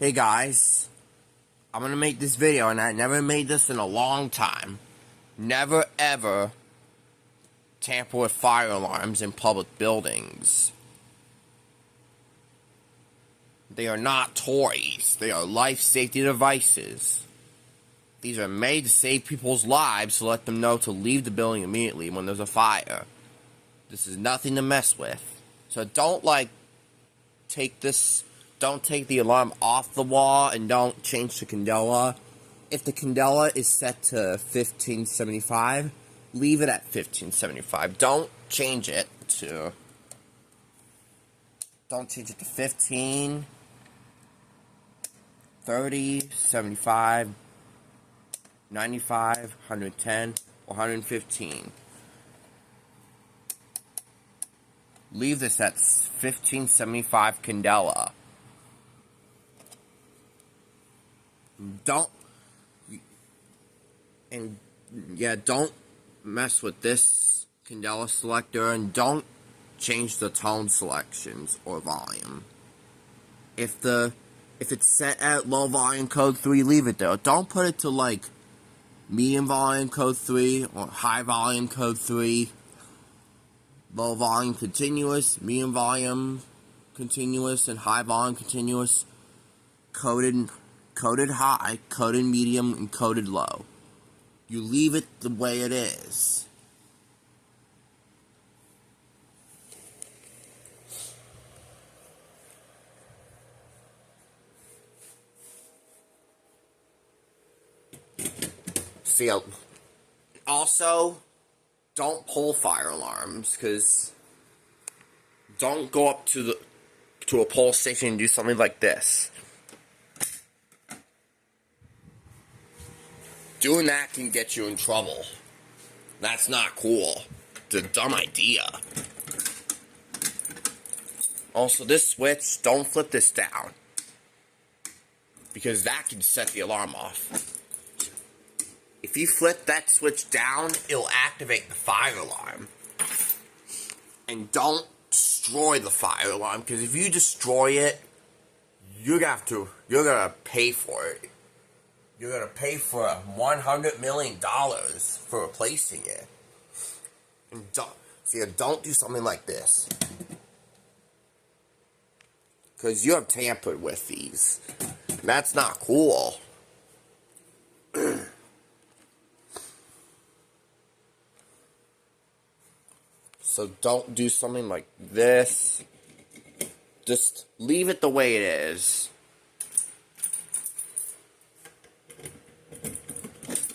Hey guys, I'm gonna make this video, and I never made this in a long time. Never ever tamper with fire alarms in public buildings. They are not toys. They are life safety devices. These are made to save people's lives, to let them know to leave the building immediately when there's a fire. This is nothing to mess with. So don't don't take the alarm off the wall, and don't change the candela. If the candela is set to 1575, leave it at 1575. Don't change it to 15, 30, 75, 95, 110, or 115. Leave this at 1575 candela. Don't mess with this candela selector, and don't change the tone selections or volume. If it's set at low volume code 3, leave it there. Don't put it to medium volume code 3 or high volume code 3. Low volume continuous, medium volume continuous, and high volume continuous. Coded high, coded medium, and coded low. You leave it the way it is. See, also, don't pull fire alarms, because don't go up to a pole station and do something like this. Doing that can get you in trouble. That's not cool. It's a dumb idea. Also, this switch, don't flip this down, because that can set the alarm off. If you flip that switch down, it'll activate the fire alarm. And don't destroy the fire alarm, because if you destroy it, you're gonna pay for it. You're gonna pay for $100 million for replacing it. And don't do something like this, because you have tampered with these. That's not cool. So don't do something like this. Just leave it the way it is.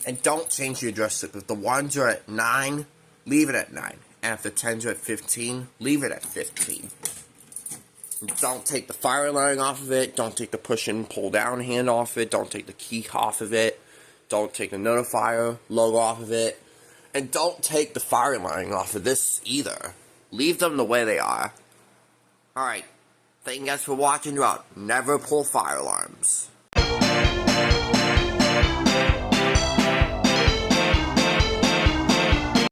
And don't change the address. If the 1s are at 9, leave it at 9. And if the 10s are at 15, leave it at 15. Don't take the fire alarm off of it. Don't take the push and pull down hand off of it. Don't take the key off of it. Don't take the notifier logo off of it. And don't take the fire alarm off of this either. Leave them the way they are. Alright. Thank you guys for watching. Never pull fire alarms.